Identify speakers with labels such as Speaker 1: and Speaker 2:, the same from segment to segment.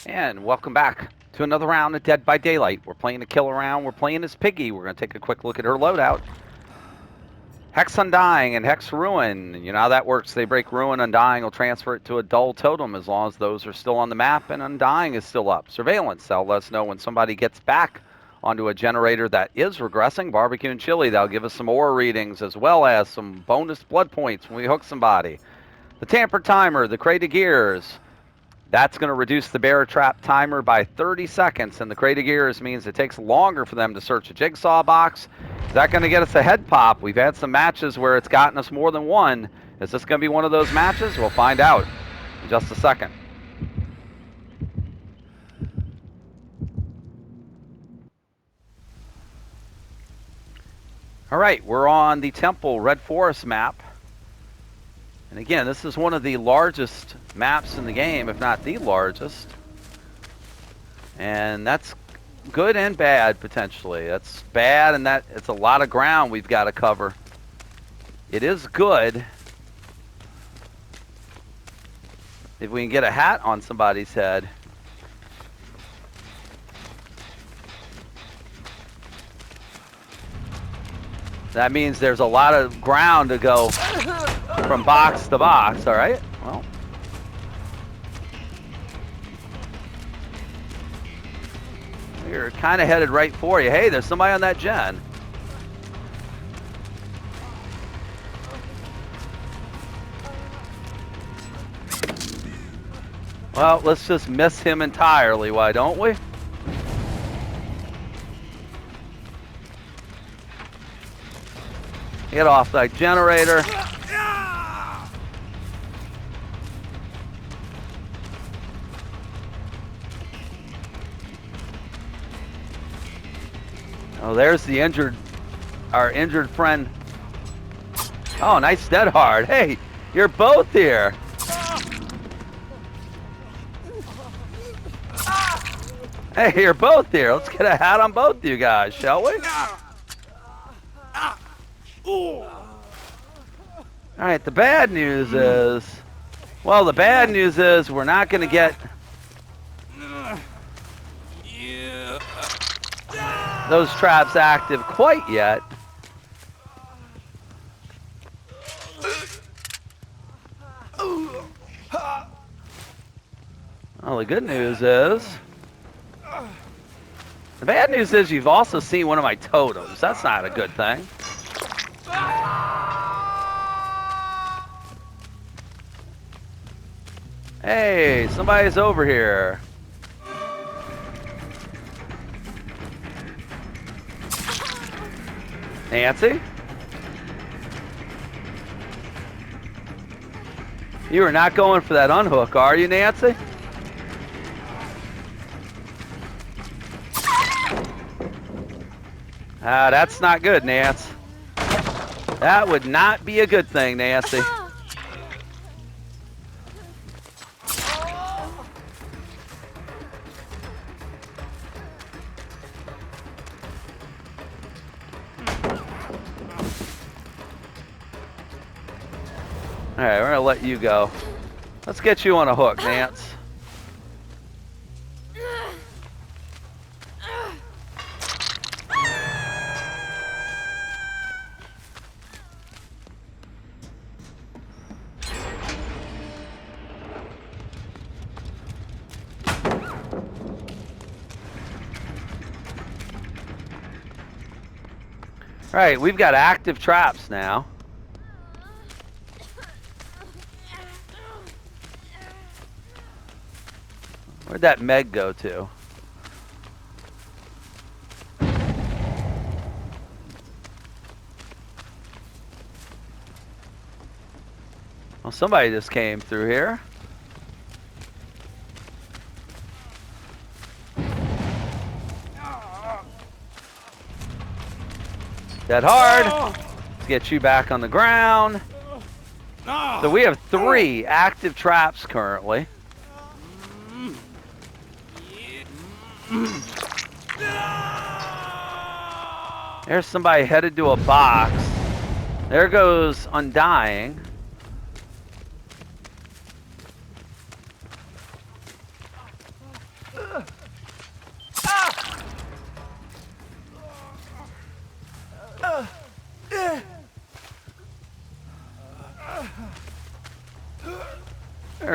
Speaker 1: And welcome back to another round of Dead by Daylight. We're playing a kill round. We're playing as Piggy. We're going to take a quick look at her loadout. Hex Undying and Hex Ruin. You know how that works. They break Ruin. Undying will transfer it to a Dull Totem as long as those are still on the map and Undying is still up. Surveillance. That'll let us know when somebody gets back onto a generator that is regressing. Barbecue and Chili. That'll give us some aura readings as well as some bonus blood points when we hook somebody. The Tamper Timer. The Crate of Gears. That's going to reduce the bear trap timer by 30 seconds, and the Crate of Gears means it takes longer for them to search a jigsaw box. Is that going to get us a head pop? We've had some matches where it's gotten us more than one. Is this going to be one of those matches? We'll find out in just a second. All right, we're on the Temple Red Forest map. And again, this is one of the largest maps in the game, if not the largest. And that's good and bad, potentially. That's bad, and that it's a lot of ground we've got to cover. It is good if we can get a hat on somebody's head. That means there's a lot of ground to go from box to box, all right? Well, we're kind of headed right for you. Hey, there's somebody on that gen. Well, let's just miss him entirely, why don't we? Get off that generator. Oh, there's the our injured friend. Oh, nice dead hard. Hey, you're both here. Hey, you're both here. Let's get a hat on both of you guys, shall we? All right, the bad news is, well, the bad news is we're not going to get those traps active quite yet. Well, the good news is, the bad news is you've also seen one of my totems. That's not a good thing. Hey, somebody's over here. Nancy? You are not going for that unhook, are you, Nancy? That's not good, Nance. That would not be a good thing, Nancy. All right, we're going to let you go. Let's get you on a hook, Nance. All right, we've got active traps now. Where'd that Meg go to? Well, somebody just came through here. Dead hard. Let's get you back on the ground. So we have 3 active traps currently. There's somebody headed to a box. There goes Undying.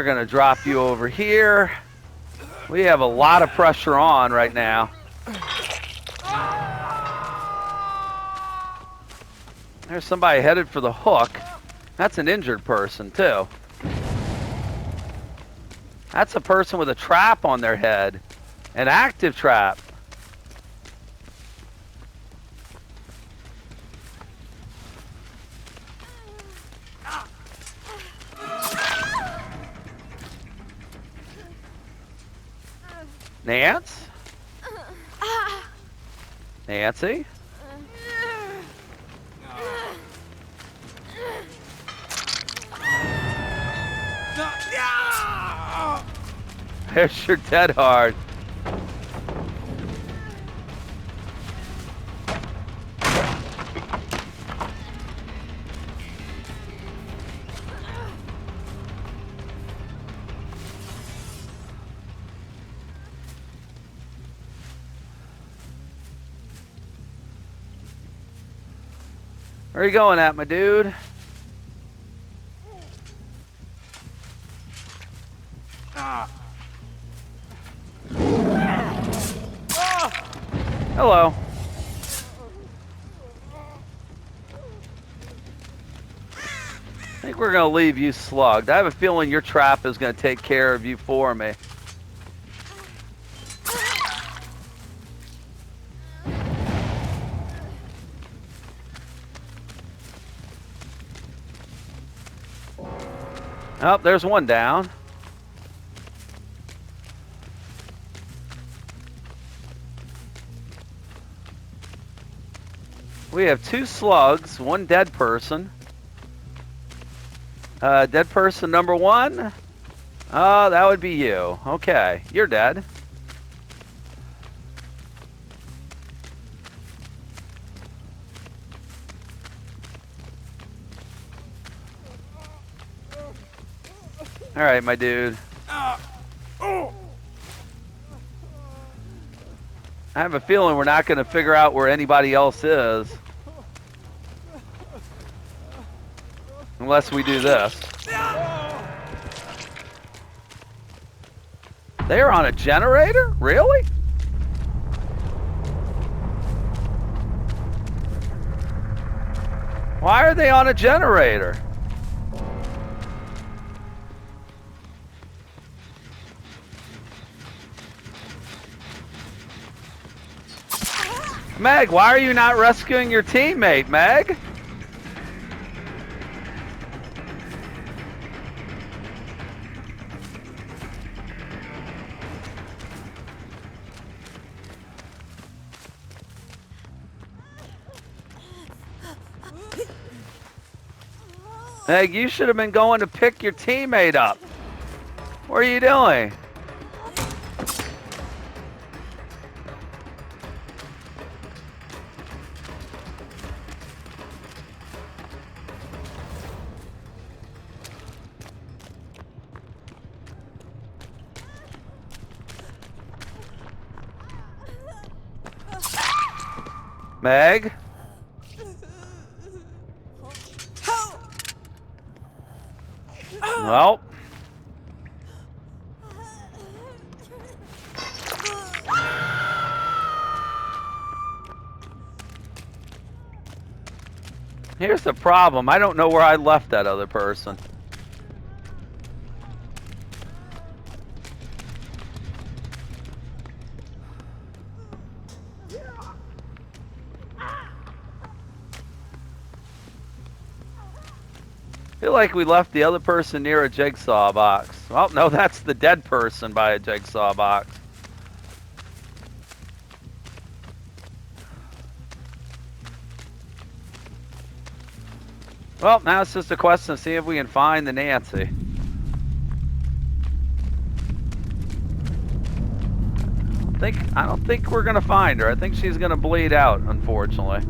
Speaker 1: We're going to drop you over here. We have a lot of pressure on right now. There's somebody headed for the hook. That's an injured person, too. That's a person with a trap on their head. An active trap. Nance? Nancy? There's your dead hard. Where are you going at, my dude? Hello. I think we're going to leave you slugged. I have a feeling your trap is going to take care of you for me. Oh, there's one down. We have 2 slugs, 1 dead person. Dead person number 1. Oh, that would be you. Okay, you're dead. All right, my dude. I have a feeling we're not going to figure out where anybody else is. Unless we do this. They're on a generator? Really? Why are they on a generator? Meg, why are you not rescuing your teammate, Meg? Meg, you should have been going to pick your teammate up. What are you doing? Meg? Well. Here's the problem. I don't know where I left that other person. I feel like we left the other person near a jigsaw box. Well, no, that's the dead person by a jigsaw box. Well, now it's just a question of seeing if we can find the Nancy. I don't think we're gonna find her. I think she's gonna bleed out, unfortunately.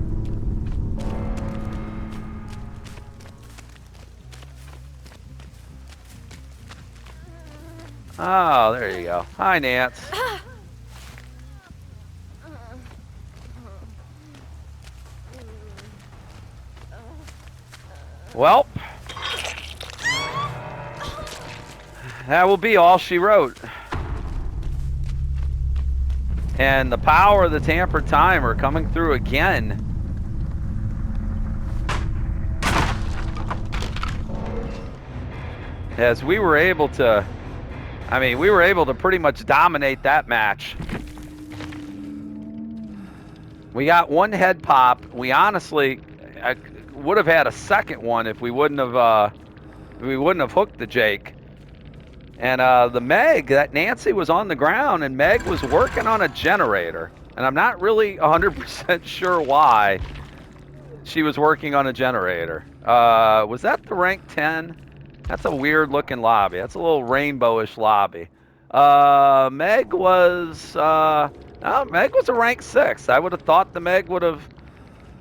Speaker 1: Oh, there you go. Hi, Nance. Well, that will be all she wrote. And the power of the tamper timer coming through again. As we were able to, I mean, we were able to pretty much dominate that match. We got one head pop. We honestly would have had a second one if we wouldn't have hooked the Jake. And the Meg, that Nancy was on the ground, and Meg was working on a generator. And I'm not really 100% sure why she was working on a generator. Was that the rank 10? That's a weird looking lobby. That's a little rainbowish lobby. Meg was Meg was a rank 6. I would have thought the Meg would have,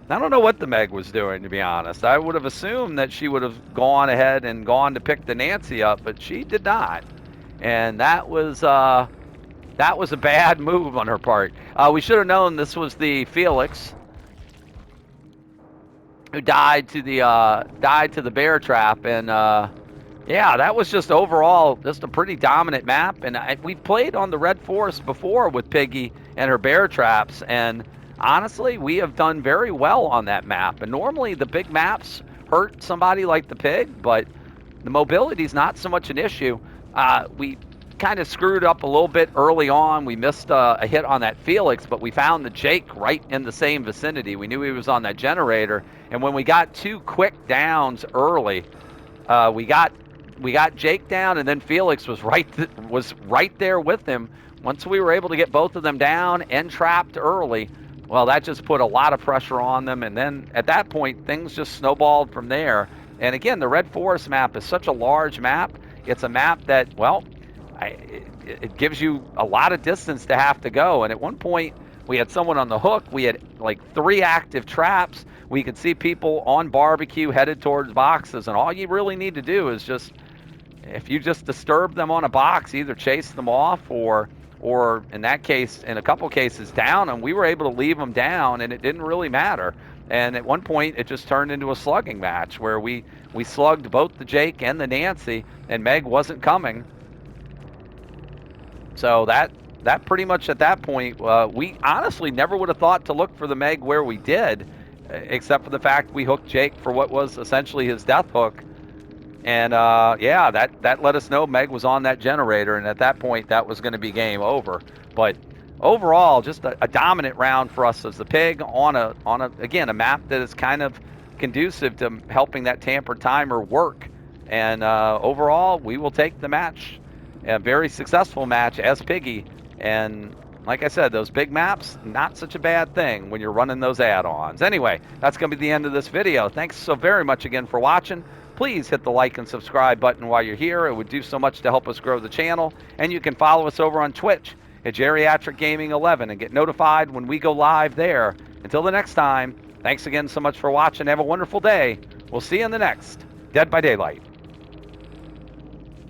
Speaker 1: I don't know what the Meg was doing, to be honest. I would have assumed that she would have gone ahead and gone to pick the Nancy up, but she did not. And that was a bad move on her part. We should have known this was the Felix who died to the bear trap. And yeah, that was just overall just a pretty dominant map. And we played on the Red Forest before with Piggy and her bear traps, and honestly, we have done very well on that map. And normally the big maps hurt somebody like the Pig, but the mobility is not so much an issue. We kind of screwed up a little bit early on. We missed a hit on that Felix, but we found the Jake right in the same vicinity. We knew he was on that generator, and when we got 2 quick downs early, we got Jake down, and then Felix was right there with him. Once we were able to get both of them down and trapped early, well, that just put a lot of pressure on them, and then at that point, things just snowballed from there. And again, the Red Forest map is such a large map. It's a map that, well, it gives you a lot of distance to have to go. And at one point, we had someone on the hook. We had like 3 active traps. We could see people on barbecue headed towards boxes, and all you really need to do is just, if you just disturb them on a box, either chase them off or in that case, in a couple cases, down them. We were able to leave them down, and it didn't really matter. And at one point, it just turned into a slugging match where we slugged both the Jake and the Nancy, and Meg wasn't coming. So that pretty much at that point, we honestly never would have thought to look for the Meg where we did, except for the fact we hooked Jake for what was essentially his death hook. And yeah, that let us know Meg was on that generator, and at that point, that was going to be game over. But overall, just a dominant round for us as the Pig on a again, a map that is kind of conducive to helping that tamper timer work. And overall, we will take the match, a very successful match as Piggy. And like I said, those big maps, not such a bad thing when you're running those add-ons. Anyway, that's going to be the end of this video. Thanks so very much again for watching. Please hit the like and subscribe button while you're here. It would do so much to help us grow the channel. And you can follow us over on Twitch at Geriatric Gaming 11 and get notified when we go live there. Until the next time, thanks again so much for watching. Have a wonderful day. We'll see you in the next Dead by Daylight.